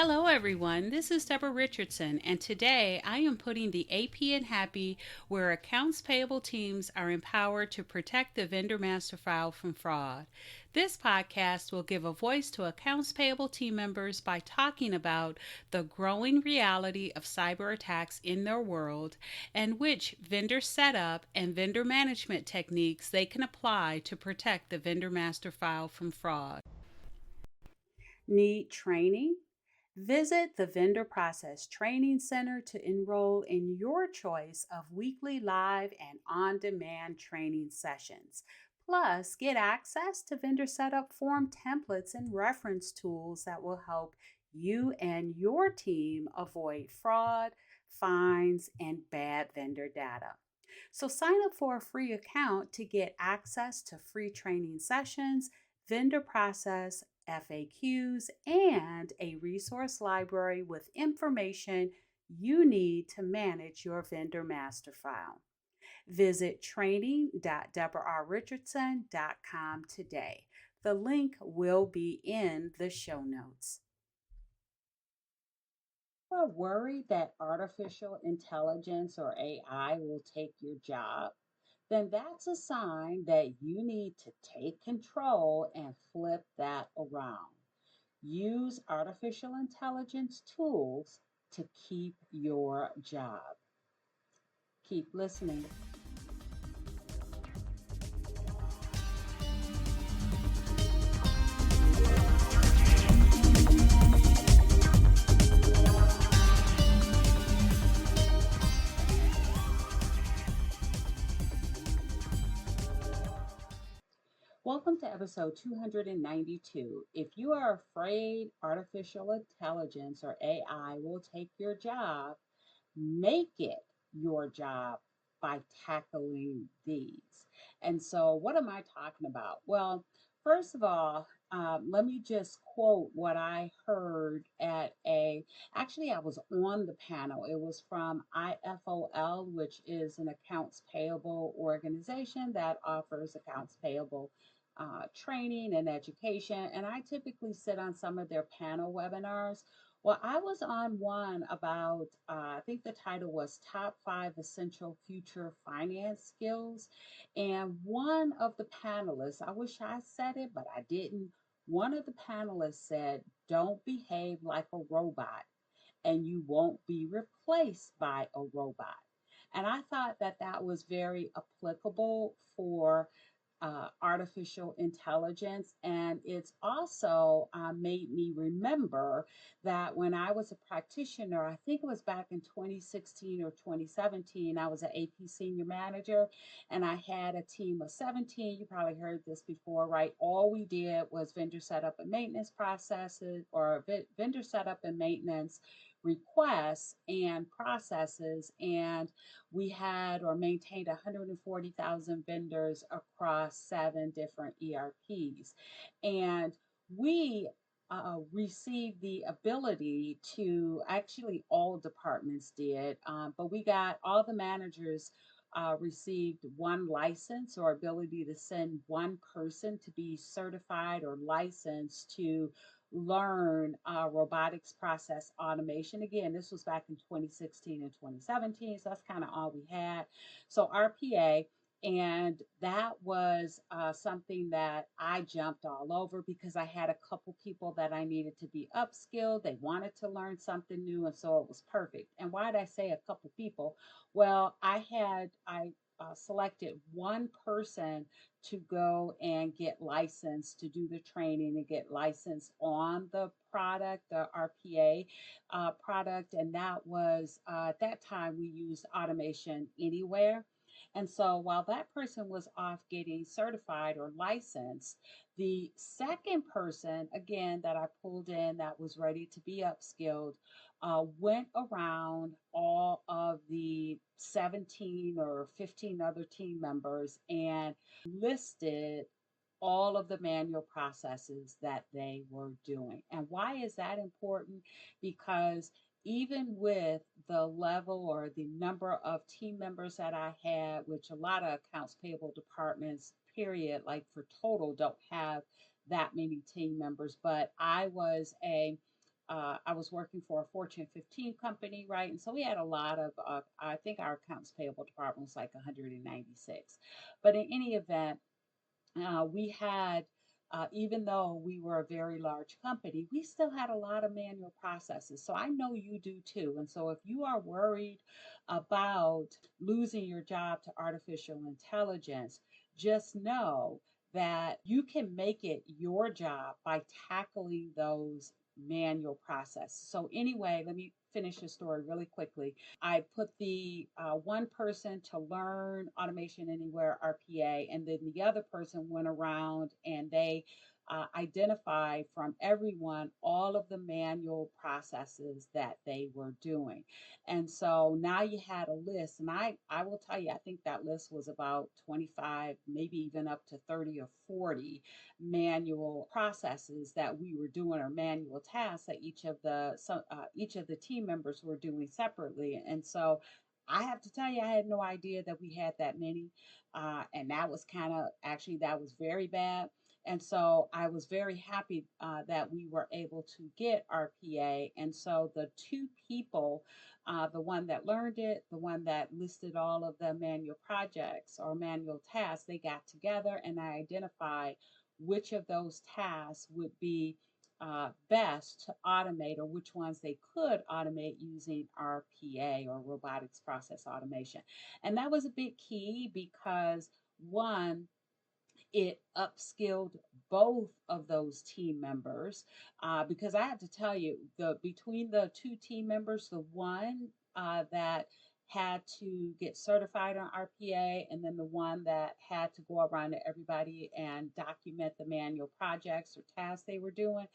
Hello, everyone. This is Debra Richardson, and today I am putting the AP in Happy, where accounts payable teams are empowered to protect the vendor master file from fraud. This podcast will give a voice to accounts payable team members by talking about the growing reality of cyber attacks in their world and which vendor setup and vendor management techniques they can apply to protect the vendor master file from fraud. Need training? Visit the Vendor Process Training Center to enroll in your choice of weekly live and on demand training sessions. Plus, get access to vendor setup form templates and reference tools that will help you and your team avoid fraud, fines, and bad vendor data. So, sign up for a free account to get access to free training sessions, vendor process FAQs, and a resource library with information you need to manage your vendor master file. Visit training.debrarrichardson.com today. The link will be in the show notes. Are worried that artificial intelligence or AI will take your job? Then that's a sign that you need to take control and flip that around. Use artificial intelligence tools to keep your job. Keep listening. Welcome to episode 292. If you are afraid artificial intelligence or AI will take your job, make it your job by tackling these. And so, what am I talking about? Well, first of all, let me just quote what I heard at actually, I was on the panel. It was from IFOL, which is an accounts payable organization that offers accounts payable training and education. And I typically sit on some of their panel webinars. Well, I was on one about, I think the title was Top 5 Essential Future Finance Skills. And one of the panelists, I wish I said it, but I didn't. One of the panelists said, "Don't behave like a robot, and you won't be replaced by a robot." And I thought that that was very applicable for artificial intelligence. And it's also made me remember that when I was a practitioner, I think it was back in 2016 or 2017, I was an AP senior manager and I had a team of 17. You probably heard this before, right? All we did was vendor setup and maintenance processes or vendor setup and maintenance requests and processes, and we had or maintained 140,000 vendors across 7 different ERPs. And we received the ability to, actually all departments did, but we got all the managers received one license or ability to send one person to be certified or licensed to learn robotics process automation. Again, this was back in 2016 and 2017, so that's kind of all we had. So RPA, and that was something that I jumped all over because I had a couple people that I needed to be upskilled. They wanted to learn something new, and so it was perfect. And why did I say a couple people? Well, I selected one person to go and get licensed to do the training and get licensed on the product, the RPA product. And that was, at that time, we used Automation Anywhere. And so while that person was off getting certified or licensed, the second person, again, that I pulled in that was ready to be upskilled, went around all of the 17 or 15 other team members and listed all of the manual processes that they were doing. And why is that important? Because even with the level or the number of team members that I had, which a lot of accounts payable departments, period, like for total, don't have that many team members, but I was a I was working for a Fortune 15 company, right? And so we had a lot of, I think our accounts payable department was like 196. But in any event, we had, even though we were a very large company, we still had a lot of manual processes. So I know you do too. And so if you are worried about losing your job to artificial intelligence, just know that you can make it your job by tackling those manual processes. So anyway, let me finish the story really quickly. I put the one person to learn Automation Anywhere RPA, and then the other person went around and they identified from everyone all of the manual processes that they were doing. And so now you had a list, and I will tell you, I think that list was about 25, maybe even up to 30 or 40 manual processes that we were doing, or manual tasks that each of the team members were doing separately. And so I have to tell you, I had no idea that we had that many. And that was kind of, actually, that was very bad. And so I was very happy that we were able to get RPA. And so the two people, the one that learned it, the one that listed all of the manual projects or manual tasks, they got together and I identified which of those tasks would be best to automate, or which ones they could automate using RPA, or robotics process automation. And that was a big key because, one, it upskilled both of those team members, because I have to tell you, the between the two team members, the one that had to get certified on RPA, and then the one that had to go around to everybody and document the manual projects or tasks they were doing,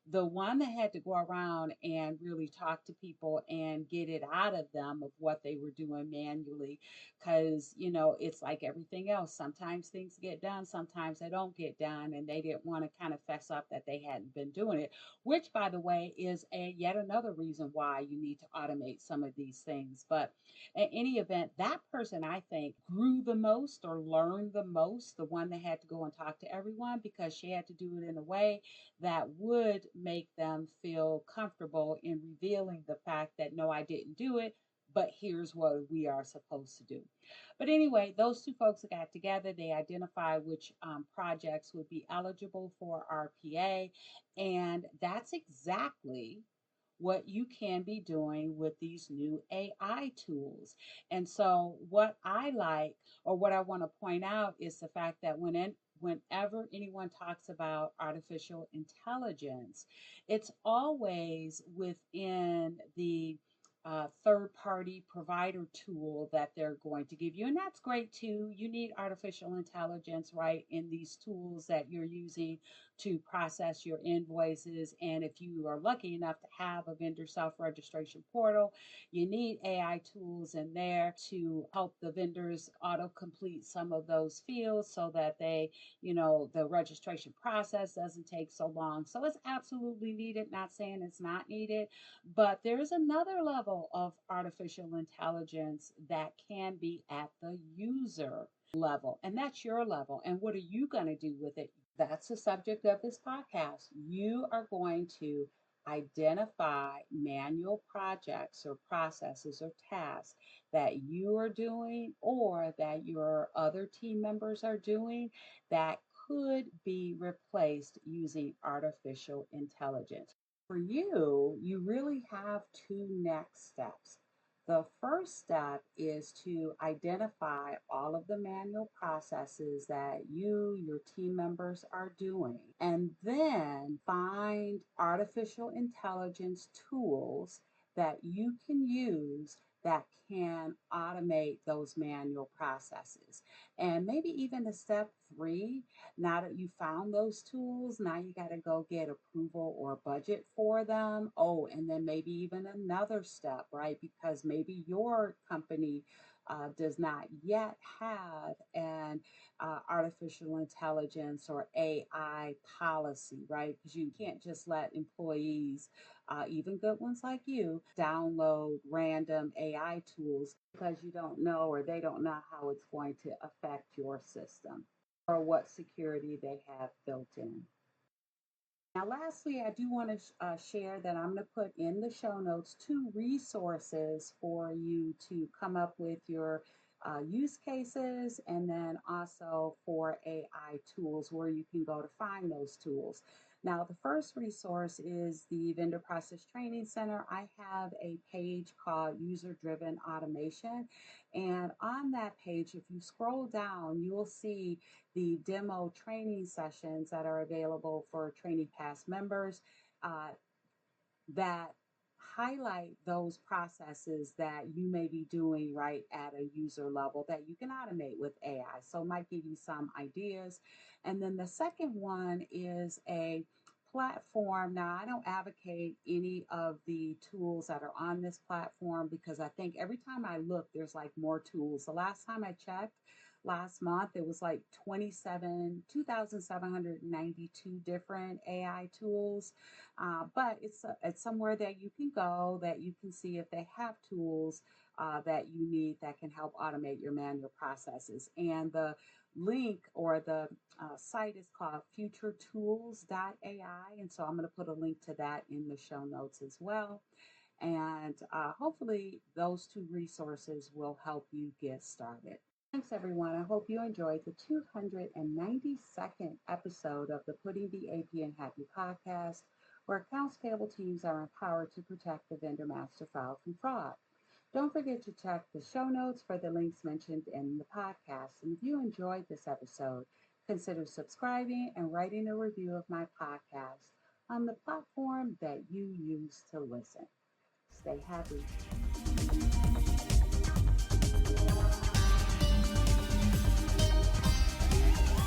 the one that had to go around and really talk to people and get it out of them of what they were doing manually, because it's like everything else. Sometimes things get done, sometimes they don't get done, and they didn't want to kind of fess up that they hadn't been doing it, which, by the way, is yet another reason why you need to automate some of these things. But in any event, that person, I think, grew the most or learned the most, the one that had to go and talk to everyone, because she had to do it in a way that would make them feel comfortable in revealing the fact that, no, I didn't do it, but here's what we are supposed to do. But anyway, those two folks got together. They identified which projects would be eligible for RPA. And that's exactly what you can be doing with these new AI tools. And so, what I like, or what I want to point out, is the fact that whenever anyone talks about artificial intelligence, it's always within the third party provider tool that they're going to give you. And that's great too. You need artificial intelligence, right, in these tools that you're using to process your invoices. And if you are lucky enough to have a vendor self registration portal, you need AI tools in there to help the vendors auto complete some of those fields so that the registration process doesn't take so long. So it's absolutely needed, not saying it's not needed, but there's another level of artificial intelligence that can be at the user level, and that's your level. And what are you going to do with it? That's the subject of this podcast. You are going to identify manual projects or processes or tasks that you are doing, or that your other team members are doing, that could be replaced using artificial intelligence. For you, you really have two next steps. The first step is to identify all of the manual processes that your team members are doing, and then find artificial intelligence tools that you can use that can automate those manual processes. And maybe even the step three, now that you found those tools, now you got to go get approval or budget for them. Oh, and then maybe even another step, right? Because maybe your company does not yet have an artificial intelligence or AI policy, right? Because you can't just let employees, even good ones like you, download random AI tools because you don't know, or they don't know how it's going to affect your system or what security they have built in. Now, lastly, I do want to share that I'm going to put in the show notes two resources for you to come up with your use cases, and then also for AI tools where you can go to find those tools. Now, the first resource is the Vendor Process Training Center. I have a page called User Driven Automation. And on that page, if you scroll down, you will see the demo training sessions that are available for Training Pass members uh, that highlight those processes that you may be doing right at a user level that you can automate with AI. So, it might give you some ideas. And then the second one is a platform. Now, I don't advocate any of the tools that are on this platform because I think every time I look, there's like more tools. The last time I checked, last month, it was like 2,792 different AI tools. But it's somewhere that you can go that you can see if they have tools that you need that can help automate your manual processes. And the link or the site is called futuretools.ai. And so I'm going to put a link to that in the show notes as well. And hopefully, those two resources will help you get started. Thanks, everyone. I hope you enjoyed the 292nd episode of the Putting the AP in Happy podcast, where accounts payable teams are empowered to protect the vendor master file from fraud. Don't forget to check the show notes for the links mentioned in the podcast. And if you enjoyed this episode, consider subscribing and writing a review of my podcast on the platform that you use to listen. Stay happy.